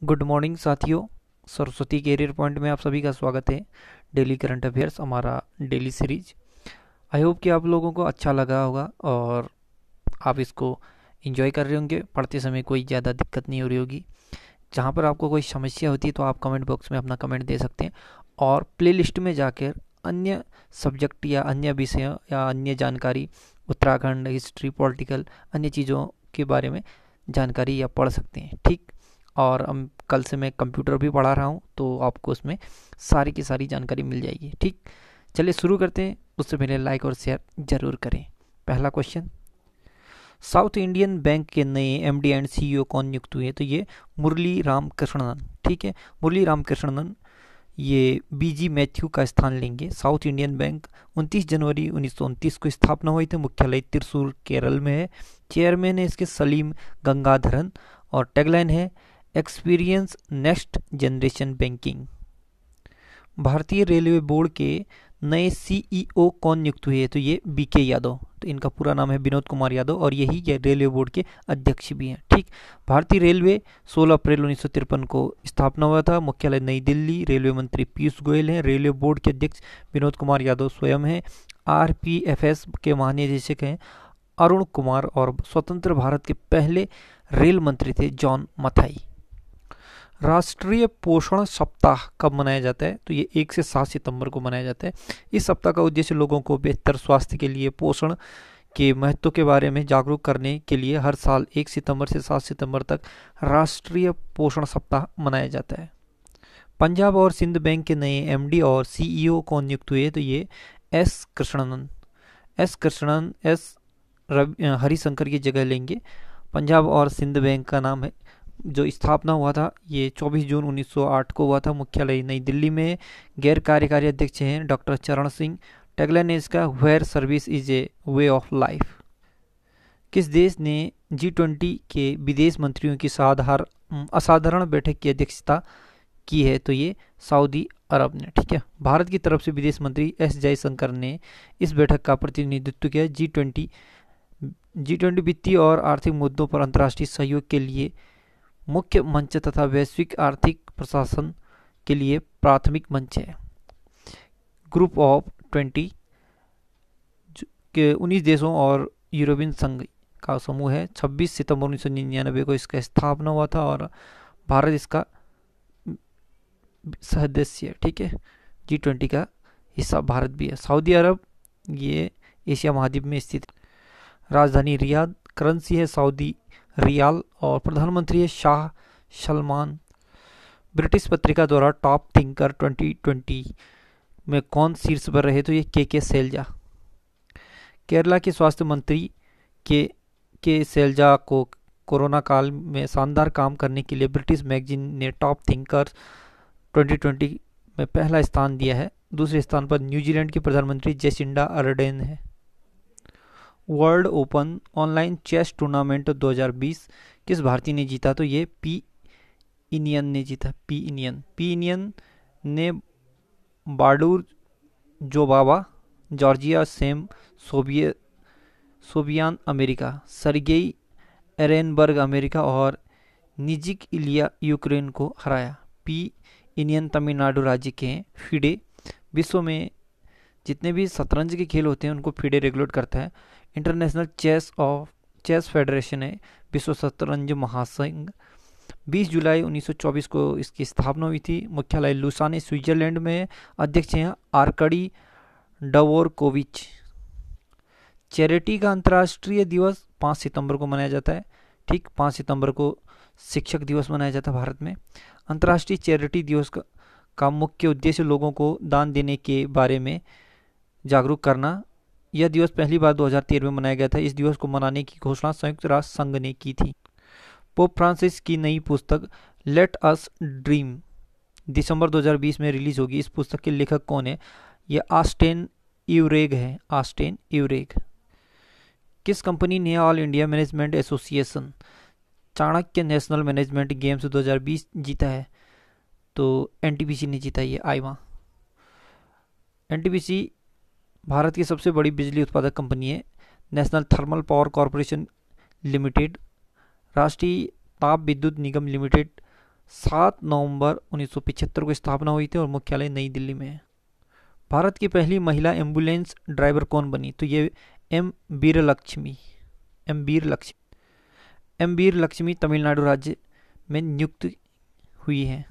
Good morning साथियों। Saraswati career point में आप सभी का स्वागत है। डेली करंट अफेयर्स हमारा डेली सीरीज। आई होप कि आप लोगों को अच्छा लगा होगा और आप इसको एंजॉय कर रहे होंगे। पढ़ते समय कोई ज़्यादा दिक्कत नहीं हो रही होगी। जहाँ पर आपको कोई समस्या होती है तो आप कमेंट बॉक्स में अपना कमेंट दे सकते हैं और प्लेलिस्ट में जाकर अन्य सब्जेक्ट या अन्य विषय या अन्य जानकारी, उत्तराखंड हिस्ट्री, पॉलिटिकल, अन्य चीज़ों के बारे में जानकारी या पढ़ सकते हैं। ठीक। और हम कल से मैं कंप्यूटर भी पढ़ा रहा हूँ तो आपको उसमें सारी की सारी जानकारी मिल जाएगी। ठीक। चलिए शुरू करते हैं। उससे पहले लाइक और शेयर जरूर करें। पहला क्वेश्चन, साउथ इंडियन बैंक के नए एमडी एंड सीईओ कौन नियुक्त हुए? तो ये मुरली राम कृष्णन। ठीक है, मुरली राम कृष्णन ये बीजी मैथ्यू का स्थान लेंगे। साउथ इंडियन बैंक 29 जनवरी 1929 को स्थापना हुई थी। मुख्यालय त्रिशूर केरल में है। चेयरमैन है इसके सलीम गंगाधरन और टैगलाइन है एक्सपीरियंस नेक्स्ट जनरेशन बैंकिंग। भारतीय रेलवे बोर्ड के नए सीईओ कौन नियुक्त हुए? तो ये बीके यादव। तो इनका पूरा नाम है विनोद कुमार यादव और यही ये रेलवे बोर्ड के अध्यक्ष भी हैं। ठीक। भारतीय रेलवे 16 अप्रैल 1953 को स्थापना हुआ था। मुख्यालय नई दिल्ली। रेलवे मंत्री पीयूष गोयल हैं। रेलवे बोर्ड के अध्यक्ष विनोद कुमार यादव स्वयं हैं। आरपीएफएस के महानिदेशक हैं अरुण कुमार और स्वतंत्र भारत के पहले रेल मंत्री थे जॉन मथाई। राष्ट्रीय पोषण सप्ताह कब मनाया जाता है? तो ये 1 से 7 सितंबर को मनाया जाता है। इस सप्ताह का उद्देश्य लोगों को बेहतर स्वास्थ्य के लिए पोषण के महत्व के बारे में जागरूक करने के लिए हर साल 1 सितंबर से 7 सितंबर तक राष्ट्रीय पोषण सप्ताह मनाया जाता है। पंजाब और सिंध बैंक के नए एमडी और सीईओ कौन नियुक्त हुए? तो ये एस कृष्णन। एस हरिशंकर की जगह लेंगे। पंजाब और सिंध बैंक का नाम है जो स्थापना हुआ था ये 24 जून 1908 को हुआ था। मुख्यालय नई दिल्ली में। गैर कार्यकारी अध्यक्ष हैं डॉक्टर चरण सिंह। टैगलाइन है इसका where service is a way of life. किस देश ने G20 के विदेश मंत्रियों की असाधारण बैठक की अध्यक्षता की है? तो ये सऊदी अरब ने। ठीक है, भारत की तरफ से विदेश मंत्री एस जयशंकर ने इस बैठक का प्रतिनिधित्व किया। G20 वित्तीय और आर्थिक मुद्दों पर अंतर्राष्ट्रीय सहयोग के लिए मुख्य मंच तथा वैश्विक आर्थिक प्रशासन के लिए प्राथमिक मंच है। ग्रुप ऑफ 20 के 19 देशों और यूरोपियन संघ का समूह है। 26 सितंबर 1999 को इसका स्थापना हुआ था और भारत इसका सदस्य है। ठीक है, G20 का हिस्सा भारत भी है। सऊदी अरब ये एशिया महाद्वीप में स्थित। राजधानी रियाद। करेंसी है सऊदी रियाल और प्रधानमंत्री है शाह सलमान। ब्रिटिश पत्रिका द्वारा टॉप थिंकर 2020 में कौन शीर्ष पर रहे? तो ये के सैलजा। केरला के स्वास्थ्य मंत्री के सैलजा को कोरोना काल में शानदार काम करने के लिए ब्रिटिश मैगजीन ने टॉप थिंकर 2020 में पहला स्थान दिया है। दूसरे स्थान पर न्यूजीलैंड की प्रधानमंत्री जेसिंडा अर्डेन है। World open online chess tournament 2020 किस भारतीय ने जीता? तो ये पी इनियन ने जीता। पी इनियन ने Baadur Jobava, Georgia Sam, Sevian America, Sergei Erenburg America और निजिक इलिया यूक्रेन को हराया। पी इनियन तमिलनाडु राज्य के हैं। फिडे विश्व में जितने भी शतरंज के खेल होते हैं उनको फिडे रेगुलेट करता है। इंटरनेशनल चेस फेडरेशन है विश्व शतरंज महासंघ। 20 जुलाई 1924 को इसकी स्थापना हुई थी। मुख्यालय लुसाने स्विट्जरलैंड में। अध्यक्ष हैं आर्कडी डवोरकोविच। चैरिटी का अंतर्राष्ट्रीय दिवस 5 सितंबर को मनाया जाता है। ठीक, 5 सितंबर को शिक्षक दिवस मनाया जाता है भारत में। अंतर्राष्ट्रीय चैरिटी दिवस का मुख्य उद्देश्य लोगों को दान देने के बारे में जागरूक करना। यह दिवस पहली बार 2013 में मनाया गया था। इस दिवस को मनाने की घोषणा संयुक्त राष्ट्र संघ ने की थी। पोप फ्रांसिस की नई पुस्तक लेट अस ड्रीम दिसंबर 2020 में रिलीज होगी। इस पुस्तक के लेखक कौन है? यह ऑस्टेन यूरेग है। ऑस्टेन यूरेग। किस कंपनी ने all India management association Chanakya national management games 2020 जीता है? तो एनटीपीसी ने जीता। ये आईमा। एनटीपीसी भारत की सबसे बड़ी बिजली उत्पादक कंपनी है। National thermal power corporation limited, राष्ट्रीय ताप विद्युत निगम लिमिटेड, 7 नवंबर 1975 को स्थापना हुई थी और मुख्यालय नई दिल्ली में है। भारत की पहली महिला एम्बुलेंस ड्राइवर कौन बनी? तो ये M Veerlakshmi. M Veerlakshmi M Veerlakshmi Tamil Nadu राज्य में नियुक्त हुई है।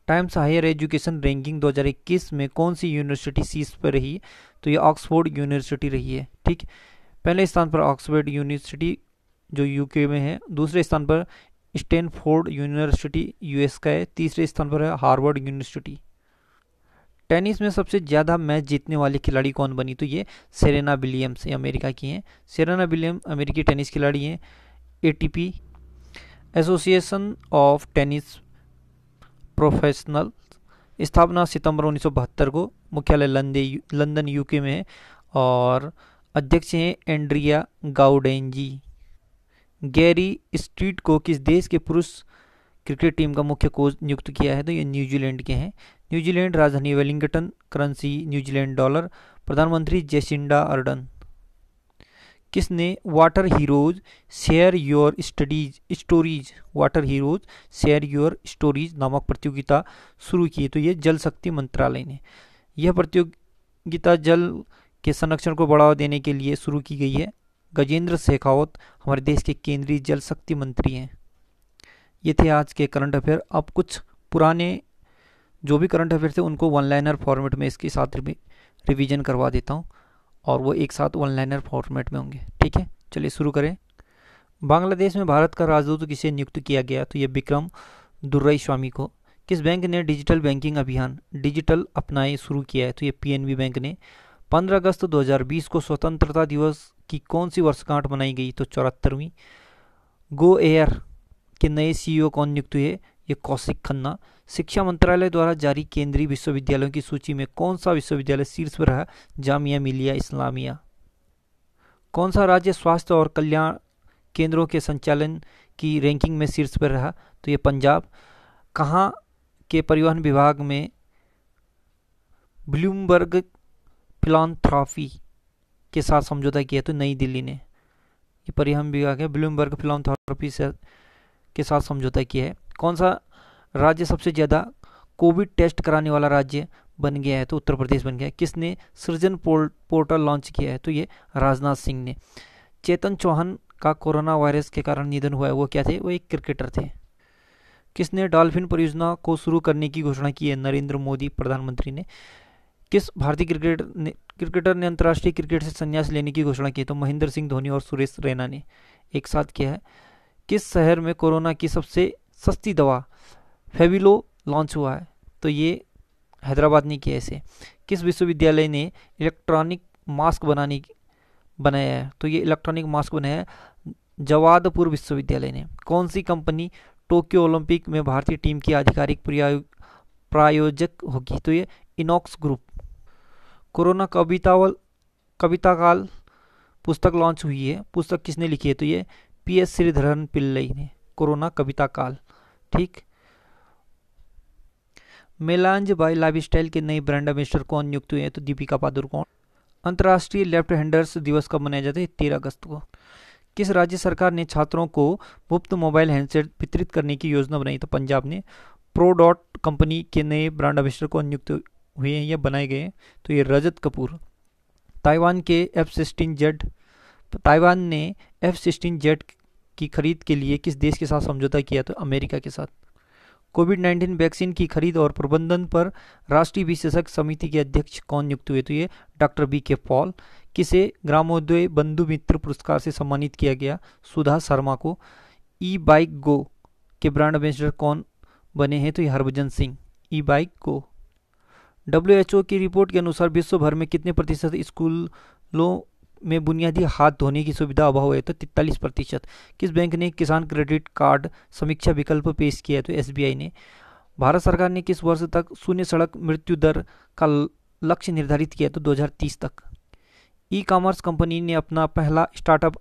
टाइम्स हायर एजुकेशन रैंकिंग 2021 में कौन सी यूनिवर्सिटी शीर्ष पर रही? तो ये ऑक्सफोर्ड यूनिवर्सिटी रही है। ठीक, पहले स्थान पर ऑक्सफोर्ड यूनिवर्सिटी जो यूके में है, दूसरे स्थान पर स्टैनफोर्ड यूनिवर्सिटी यूएस का है, तीसरे स्थान पर है हार्वर्ड यूनिवर्सिटी। टेनिस में सबसे ज़्यादा मैच जीतने वाली खिलाड़ी कौन बनी? तो ये सेरेना विलियम्स, ये अमेरिका की हैं। सेरेना विलियम अमेरिकी टेनिस खिलाड़ी हैं। ATP association of tennis professional स्थापना सितंबर 1972 को, मुख्यालय लंदन यूके में है और अध्यक्ष हैं एंड्रिया गाउडेंजी। गैरी स्ट्रीट को किस देश के पुरुष क्रिकेट टीम का मुख्य कोच नियुक्त किया है? तो ये न्यूजीलैंड के हैं। न्यूजीलैंड राजधानी वेलिंगटन, करेंसी न्यूजीलैंड डॉलर, प्रधानमंत्री जेसिंडा अर्डन। किसने water heroes share your stories नामक प्रतियोगिता शुरू की? तो ये जल शक्ति मंत्रालय ने। यह प्रतियोगिता जल के संरक्षण को बढ़ावा देने के लिए शुरू की गई है। गजेंद्र शेखावत हमारे देश के केंद्रीय जल शक्ति मंत्री हैं। ये थे आज के करंट अफेयर। अब कुछ पुराने जो भी करंट अफेयर थे उनको वन लाइनर फॉर्मेट में इसके साथ रिवीजन करवा देता हूँ और वो एक साथ वन लाइनर फॉर्मेट में होंगे। ठीक है, चलिए शुरू करें। बांग्लादेश में भारत का राजदूत किसे नियुक्त किया गया? तो ये विक्रम दुर्राईस्वामी को। किस बैंक ने डिजिटल बैंकिंग अभियान डिजिटल अपनाए शुरू किया है? तो ये पीएनबी बैंक ने। 15 अगस्त 2020 को स्वतंत्रता दिवस की कौन सी वर्षगांठ मनाई गई? तो 74वीं। गो एयर के नए सीईओ कौन नियुक्त हुए? ये कौशिक खन्ना। शिक्षा मंत्रालय द्वारा जारी केंद्रीय विश्वविद्यालयों की सूची में कौन सा विश्वविद्यालय शीर्ष पर रहा? जामिया मिलिया इस्लामिया। कौन सा राज्य स्वास्थ्य और कल्याण केंद्रों के संचालन की रैंकिंग में शीर्ष पर रहा? तो ये पंजाब। कहाँ के परिवहन विभाग में ब्लूमबर्ग फिलॉन्थ्रॉपी के साथ समझौता किया? तो नई दिल्ली ने। ये परिवहन विभाग है, ब्लूमबर्ग फिलॉन्थ्रॉपी के साथ समझौता किया है। कौन सा राज्य सबसे ज़्यादा कोविड टेस्ट कराने वाला राज्य बन गया है? तो उत्तर प्रदेश बन गया है। किसने सृजन पोर्टल लॉन्च किया है? तो ये राजनाथ सिंह ने। चेतन चौहान का कोरोना वायरस के कारण निधन हुआ है, वो क्या थे? वो एक क्रिकेटर थे। किसने डॉल्फिन परियोजना को शुरू करने की घोषणा की है? नरेंद्र मोदी प्रधानमंत्री ने। किस भारतीय क्रिकेटर ने अंतर्राष्ट्रीय क्रिकेट से संन्यास लेने की घोषणा की? तो महेंद्र सिंह धोनी और सुरेश रैना ने एक साथ किया है। किस शहर में कोरोना की सबसे सस्ती दवा फेविलो लॉन्च हुआ है? तो ये हैदराबाद ने किया इसे। किस विश्वविद्यालय ने इलेक्ट्रॉनिक मास्क बनाया है? तो ये इलेक्ट्रॉनिक मास्क बनाया है जवादपुर विश्वविद्यालय ने। कौन सी कंपनी टोक्यो ओलंपिक में भारतीय टीम की आधिकारिक प्रायोजक होगी? तो ये इनॉक्स ग्रुप। कोरोना कविता काल पुस्तक लॉन्च हुई है, पुस्तक किसने लिखी है? तो ये PS श्रीधरन पिल्लई ने। कोरोना कविता काल। ठीक। मेलांज बाय लाइफस्टाइल के नए ब्रांड एम्बेसडर कौन नियुक्त हुए हैं? तो दीपिका पादुकोण। अंतर्राष्ट्रीय लेफ्ट हैंडर्स दिवस कब मनाया जाता है? 13 अगस्त को। किस राज्य सरकार ने छात्रों को मुफ्त मोबाइल हैंडसेट वितरित करने की योजना बनाई? तो पंजाब ने। प्रोडॉट कंपनी के नए ब्रांड एम्बेसडर कौन नियुक्त हुए हैं या बनाए गए हैं? तो ये रजत कपूर। ताइवान ने F-16 की खरीद के लिए किस देश के साथ समझौता किया? तो अमेरिका के साथ। कोविड-19 वैक्सीन की खरीद और प्रबंधन पर राष्ट्रीय विशेषज्ञ समिति के अध्यक्ष कौन नियुक्त हुए? तो ये डॉक्टर BK पॉल। किसे ग्रामोदय बंधु मित्र पुरस्कार से सम्मानित किया गया? सुधा शर्मा को। ई-बाइक गो के ब्रांड एम्बेसडर कौन बने हैं? तो ये हरभजन सिंह। ई-बाइक गो। WHO की रिपोर्ट के अनुसार विश्व भर में कितने प्रतिशत स्कूलों में बुनियादी हाथ धोने की सुविधा अभाव है? तो 43%। किस बैंक ने किसान क्रेडिट कार्ड समीक्षा विकल्प पेश किया? तो SBI ने। भारत सरकार ने किस वर्ष तक शून्य सड़क मृत्यु दर का लक्ष्य निर्धारित किया? तो 2030 तक। ई कॉमर्स कंपनी ने अपना पहला स्टार्टअप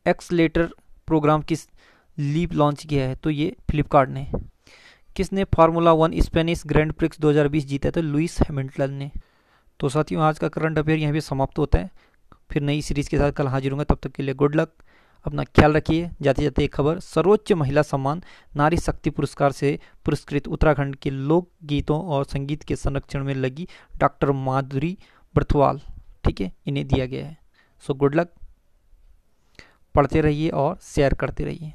एक्सलेटर प्रोग्राम किस लीप लॉन्च किया है? तो ये फ्लिपकार्ट ने। किसने फार्मूला 1 स्पेनिश ग्रैंड प्रिक्स 2020 जीता? तो लुइस हैमिल्टन ने। तो साथियों, आज का करंट अफेयर यहाँ पे समाप्त होता है। फिर नई सीरीज के साथ कल हाजिर होंगे। तब तक के लिए गुड लक। अपना ख्याल रखिए। जाते जाते एक खबर, सर्वोच्च महिला सम्मान नारी शक्ति पुरस्कार से पुरस्कृत उत्तराखंड के लोक गीतों और संगीत के संरक्षण में लगी डॉक्टर माधुरी बर्थवाल, ठीक है, इन्हें दिया गया है। सो गुड लक, पढ़ते रहिए और शेयर करते रहिए।